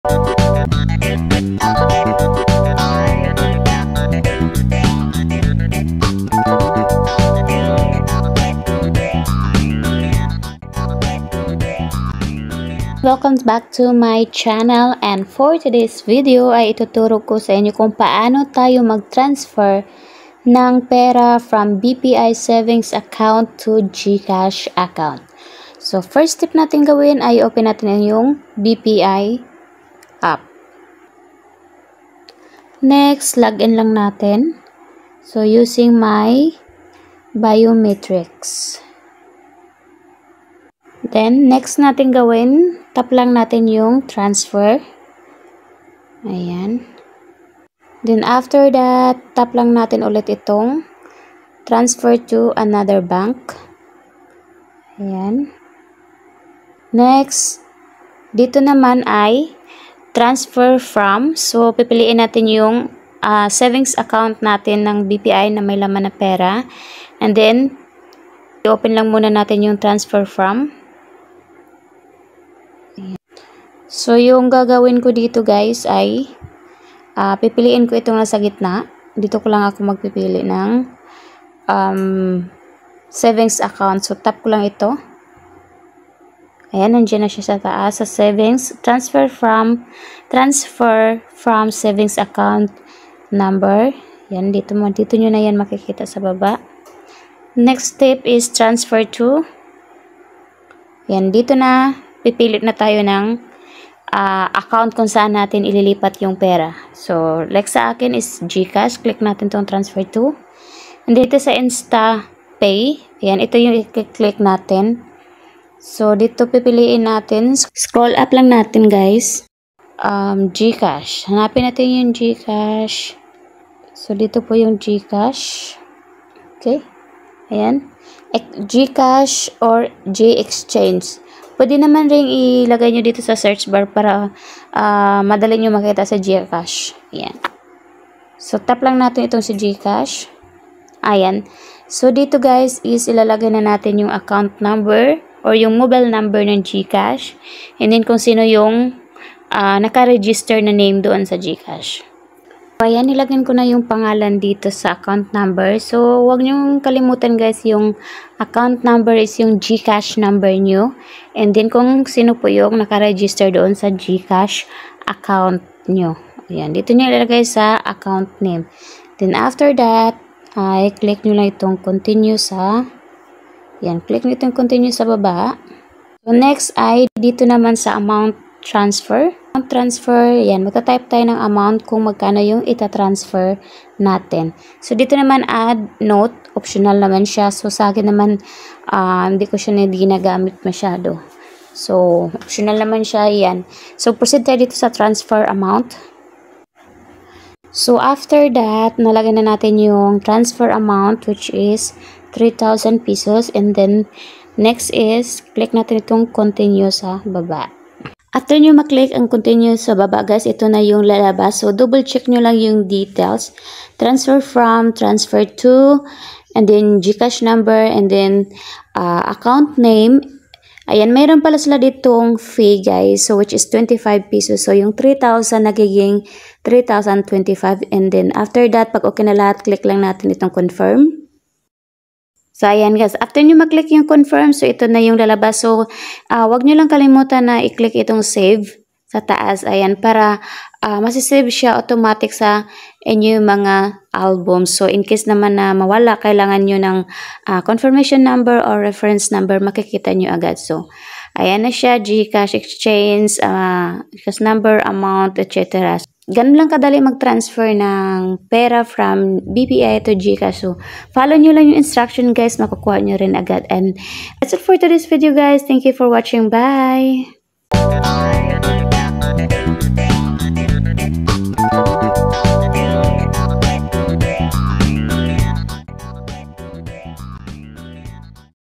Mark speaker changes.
Speaker 1: Welcome back to my channel, and for today's video ay ituturo ko sa inyo kung paano tayo mag-transfer ng pera from BPI savings account to GCash account. So first step natin gawin ay open natin yung BPI app. Next, login lang natin. So using my biometrics. Then, next natin gawin, tap lang natin yung transfer. Ayan. Then, after that, tap lang natin ulit itong transfer to another bank. Ayan. Next, dito naman ay transfer from. So, pipiliin natin yung savings account natin ng BPI na may laman na pera. And then, i-open lang muna natin yung transfer from. So, yung gagawin ko dito guys ay pipiliin ko itong nasa gitna. Dito ko lang ako magpipili ng savings account. So, tap ko lang ito. Ayan, nandiyan na siya sa taas. Sa savings, transfer from savings account number. Yan, dito nyo na yan makikita sa baba. Next step is transfer to. Yan, dito na pipilit na tayo ng account kung saan natin ililipat yung pera. So, like sa akin is GCash. Click natin tong transfer to. And dito sa Insta Pay, ayan, ito yung i-click natin. So, dito pipiliin natin. Scroll up lang natin, guys. GCash. Hanapin natin yung GCash. So, dito po yung GCash. Okay. Ayan. GCash or G-Exchange. Pwede naman rin ilagay nyo dito sa search bar para madali nyo makita sa GCash. Ayan. So, tap lang natin itong si GCash. Ayan. So, dito guys is ilalagay na natin yung account number or yung mobile number ng GCash. And then kung sino yung naka-register na name doon sa GCash. Ayan, nilagyan ko na yung pangalan dito sa account number. So, huwag nyo kalimutan guys, yung account number is yung GCash number nyo. And then, kung sino po yung nakaregister doon sa GCash account nyo. Ayan, dito nyo ilalagay sa account name. Then, after that, ay click nyo lang itong continue sa, ayan, click nyo itong continue sa baba. So, next ay dito naman sa amount transfer. Yan, magta-type tayo ng amount kung magkano yung ita-transfer natin. So, dito naman add note, optional naman siya. So, sa akin naman, hindi ko siya ginagamit masyado. So, optional naman siya, yan. So, proceed tayo dito sa transfer amount. So, after that, nalagay na natin yung transfer amount, which is 3,000 pesos. And then, next is, click natin itong continue sa baba. After nyo maklik ang continue sa baba guys, ito na yung lalabas. So, double check nyo lang yung details. Transfer from, transfer to, and then GCash number, and then account name. Ayan, mayroon pala sila ditong fee guys. So, which is 25 pesos. So, yung 3,000 nagiging 3,025. And then, after that, pag okay na lahat, click lang natin itong confirm. So, ayan guys. After nyo mag-click yung confirm, so ito na yung lalabas. So, wag nyo lang kalimutan na i-click itong save sa taas. Ayan, para masisave siya automatic sa inyong mga albums. So, in case naman na mawala, kailangan nyo ng confirmation number or reference number, makikita nyo agad. So, ayan na siya, GCash exchange, GCash number, amount, etc. Ganun lang kadali mag-transfer ng pera from BPI to GCash. So, follow nyo lang yung instruction guys, makukuha nyo rin agad. And that's it for today's video guys. Thank you for watching. Bye!